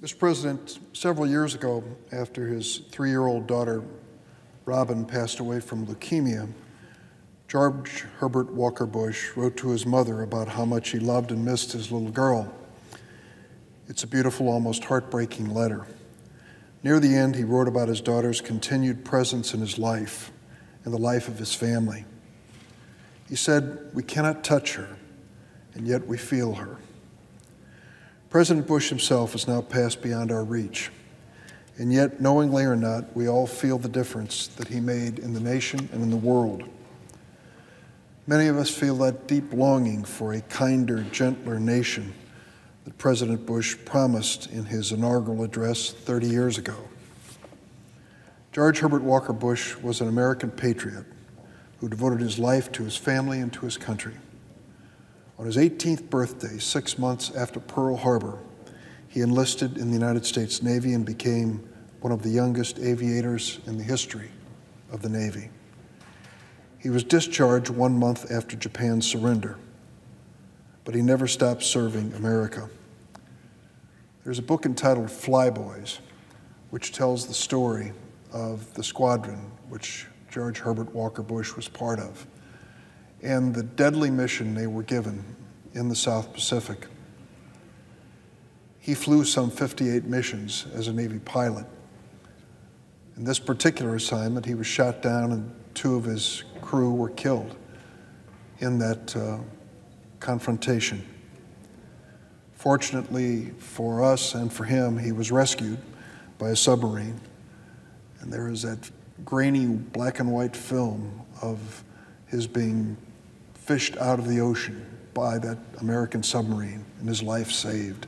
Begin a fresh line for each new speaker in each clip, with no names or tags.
Mr. President, several years ago, after his 3-year-old daughter, Robin, passed away from leukemia, George Herbert Walker Bush wrote to his mother about how much he loved and missed his little girl. It's a beautiful, almost heartbreaking letter. Near the end, he wrote about his daughter's continued presence in his life and the life of his family. He said, "We cannot touch her, and yet we feel her." President Bush himself has now passed beyond our reach, and yet, knowingly or not, we all feel the difference that he made in the nation and in the world. Many of us feel that deep longing for a kinder, gentler nation that President Bush promised in his inaugural address 30 years ago. George Herbert Walker Bush was an American patriot who devoted his life to his family and to his country. On his 18th birthday, 6 months after Pearl Harbor, he enlisted in the United States Navy and became one of the youngest aviators in the history of the Navy. He was discharged 1 month after Japan's surrender, but he never stopped serving America. There's a book entitled Flyboys, which tells the story of the squadron which George Herbert Walker Bush was part of, and the deadly mission they were given in the South Pacific. He flew some 58 missions as a Navy pilot. In this particular assignment, he was shot down and 2 of his crew were killed in that confrontation. Fortunately for us and for him, he was rescued by a submarine. And there is that grainy black and white film of his being fished out of the ocean by that American submarine and his life saved.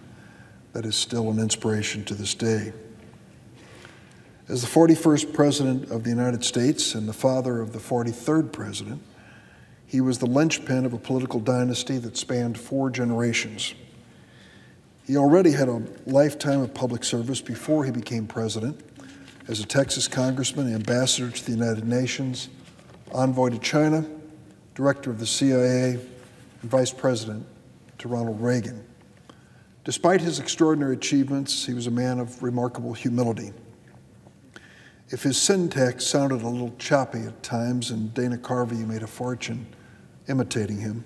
That is still an inspiration to this day. As the 41st President of the United States and the father of the 43rd President, he was the linchpin of a political dynasty that spanned 4 generations. He already had a lifetime of public service before he became president, as a Texas congressman, ambassador to the United Nations, envoy to China, director of the CIA, and vice president to Ronald Reagan. Despite his extraordinary achievements, he was a man of remarkable humility. If his syntax sounded a little choppy at times, and Dana Carvey made a fortune imitating him,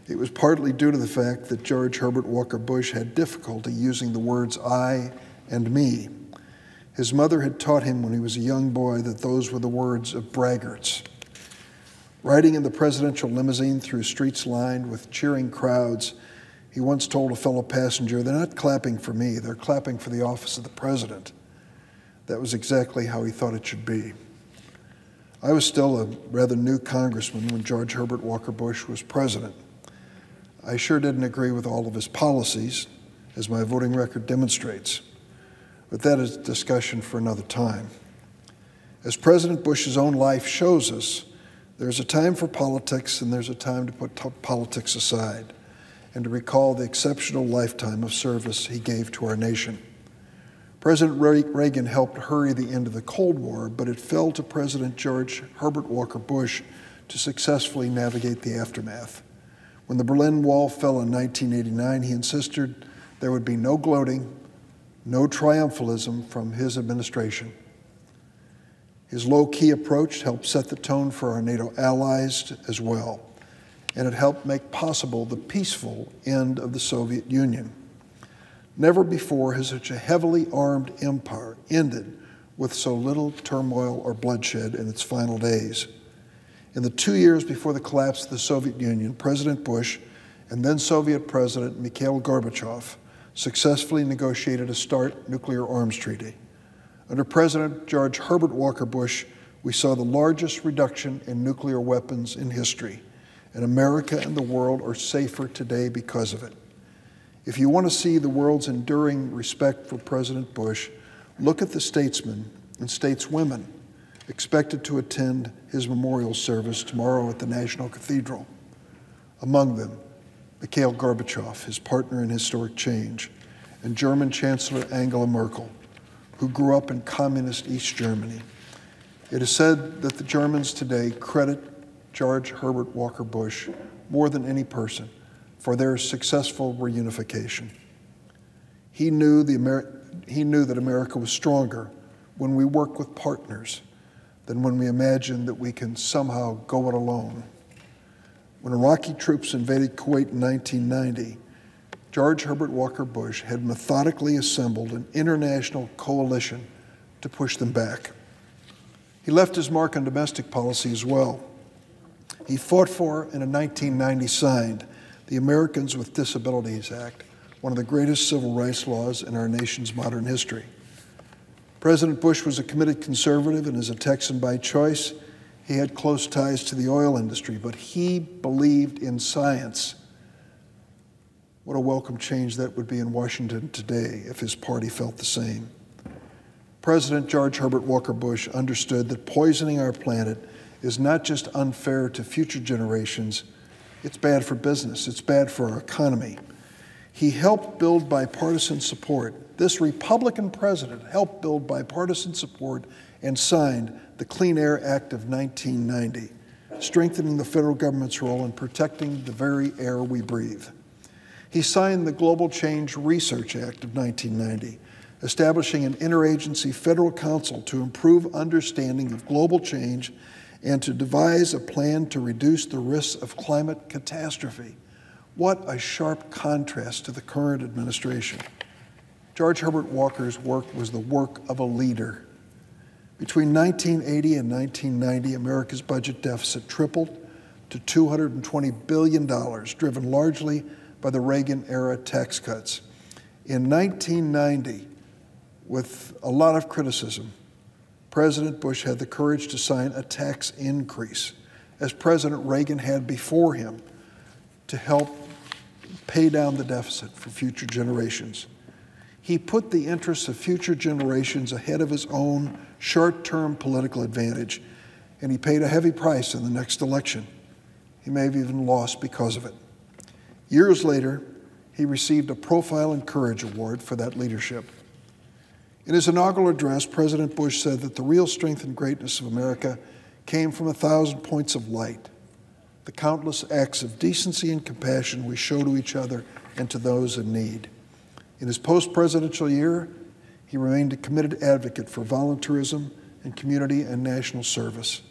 it was partly due to the fact that George Herbert Walker Bush had difficulty using the words I and me. His mother had taught him when he was a young boy that those were the words of braggarts. Riding in the presidential limousine through streets lined with cheering crowds, he once told a fellow passenger, "They're not clapping for me, they're clapping for the office of the president." That was exactly how he thought it should be. I was still a rather new congressman when George Herbert Walker Bush was president. I sure didn't agree with all of his policies, as my voting record demonstrates. But that is a discussion for another time. As President Bush's own life shows us, there's a time for politics and there's a time to put politics aside and to recall the exceptional lifetime of service he gave to our nation. President Reagan helped hurry the end of the Cold War, but it fell to President George Herbert Walker Bush to successfully navigate the aftermath. When the Berlin Wall fell in 1989, he insisted there would be no gloating, no triumphalism from his administration. His low-key approach helped set the tone for our NATO allies as well, and it helped make possible the peaceful end of the Soviet Union. Never before has such a heavily armed empire ended with so little turmoil or bloodshed in its final days. In the 2 years before the collapse of the Soviet Union, President Bush and then Soviet President Mikhail Gorbachev successfully negotiated a START nuclear arms treaty. Under President George Herbert Walker Bush, we saw the largest reduction in nuclear weapons in history, and America and the world are safer today because of it. If you want to see the world's enduring respect for President Bush, look at the statesmen and stateswomen expected to attend his memorial service tomorrow at the National Cathedral. Among them, Mikhail Gorbachev, his partner in historic change, and German Chancellor Angela Merkel, who grew up in communist East Germany. It is said that the Germans today credit George Herbert Walker Bush more than any person for their successful reunification. He knew he knew that America was stronger when we work with partners than when we imagine that we can somehow go it alone. When Iraqi troops invaded Kuwait in 1990, George Herbert Walker Bush had methodically assembled an international coalition to push them back. He left his mark on domestic policy as well. He fought for and in 1990 signed the Americans with Disabilities Act, one of the greatest civil rights laws in our nation's modern history. President Bush was a committed conservative and as a Texan by choice. He had close ties to the oil industry, but he believed in science. What a welcome change that would be in Washington today if his party felt the same. President George Herbert Walker Bush understood that poisoning our planet is not just unfair to future generations, it's bad for business, it's bad for our economy. He helped build bipartisan support. This Republican president helped build bipartisan support and signed the Clean Air Act of 1990, strengthening the federal government's role in protecting the very air we breathe. He signed the Global Change Research Act of 1990, establishing an interagency federal council to improve understanding of global change and to devise a plan to reduce the risks of climate catastrophe. What a sharp contrast to the current administration. George Herbert Walker's work was the work of a leader. Between 1980 and 1990, America's budget deficit tripled to $220 billion, driven largely by the Reagan-era tax cuts. In 1990, with a lot of criticism, President Bush had the courage to sign a tax increase, as President Reagan had before him, to help pay down the deficit for future generations. He put the interests of future generations ahead of his own short-term political advantage, and he paid a heavy price in the next election. He may have even lost because of it. Years later, he received a Profile and Courage Award for that leadership. In his inaugural address, President Bush said that the real strength and greatness of America came from 1,000 points of light, the countless acts of decency and compassion we show to each other and to those in need. In his post-presidential year, he remained a committed advocate for volunteerism and community and national service.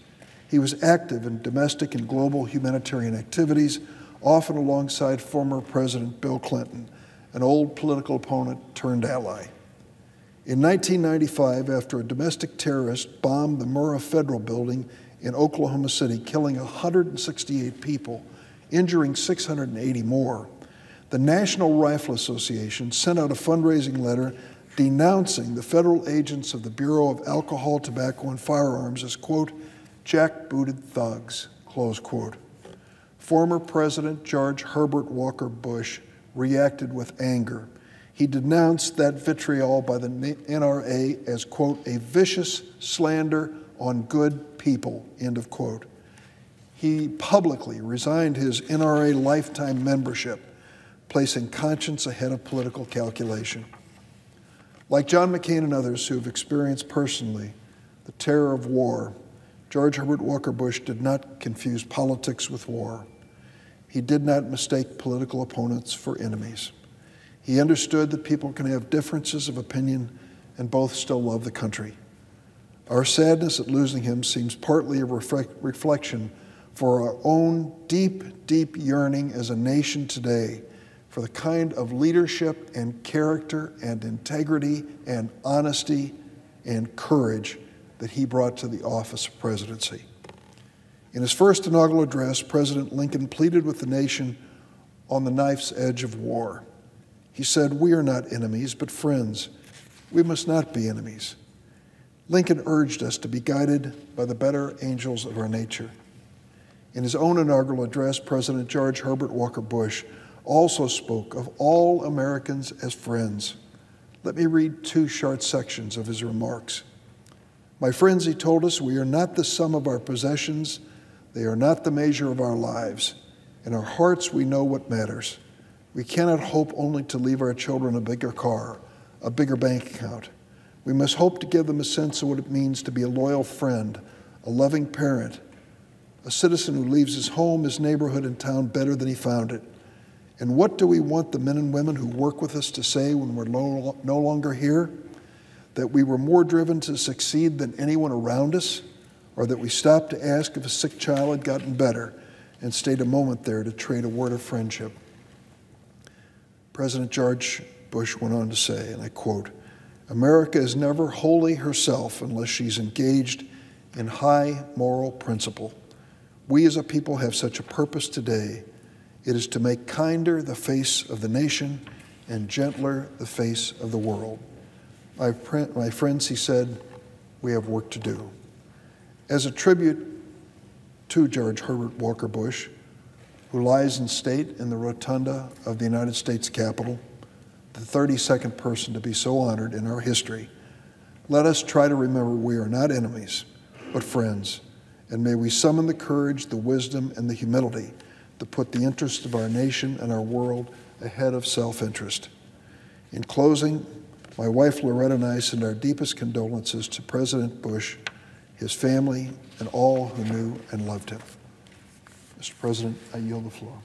He was active in domestic and global humanitarian activities, often alongside former President Bill Clinton, an old political opponent turned ally. In 1995, after a domestic terrorist bombed the Murrah Federal Building in Oklahoma City, killing 168 people, injuring 680 more, the National Rifle Association sent out a fundraising letter denouncing the federal agents of the Bureau of Alcohol, Tobacco, and Firearms as, quote, jackbooted thugs, close quote. Former President George Herbert Walker Bush reacted with anger. He denounced that vitriol by the NRA as, quote, a vicious slander on good people, end of quote. He publicly resigned his NRA lifetime membership, placing conscience ahead of political calculation. Like John McCain and others who have experienced personally the terror of war, George Herbert Walker Bush did not confuse politics with war. He did not mistake political opponents for enemies. He understood that people can have differences of opinion and both still love the country. Our sadness at losing him seems partly a reflection for our own deep, deep yearning as a nation today for the kind of leadership and character and integrity and honesty and courage that he brought to the office of presidency. In his first inaugural address, President Lincoln pleaded with the nation on the knife's edge of war. He said, "We are not enemies, but friends. We must not be enemies." Lincoln urged us to be guided by the better angels of our nature. In his own inaugural address, President George Herbert Walker Bush also spoke of all Americans as friends. Let me read two short sections of his remarks. "My friends," he told us, "we are not the sum of our possessions. They are not the measure of our lives. In our hearts, we know what matters. We cannot hope only to leave our children a bigger car, a bigger bank account. We must hope to give them a sense of what it means to be a loyal friend, a loving parent, a citizen who leaves his home, his neighborhood, and town better than he found it. And what do we want the men and women who work with us to say when we're no longer here? that we were more driven to succeed than anyone around us, or that we stopped to ask if a sick child had gotten better and stayed a moment there to trade a word of friendship. President George Bush went on to say, and I quote, "America is never wholly herself unless she's engaged in high moral principle. We as a people have such a purpose today. It is to make kinder the face of the nation and gentler the face of the world." My friends, he said, we have work to do. As a tribute to George Herbert Walker Bush, who lies in state in the rotunda of the United States Capitol, the 32nd person to be so honored in our history, let us try to remember we are not enemies, but friends, and may we summon the courage, the wisdom, and the humility to put the interests of our nation and our world ahead of self-interest. In closing, my wife Loretta and I send our deepest condolences to President Bush, his family, and all who knew and loved him. Mr. President, I yield the floor.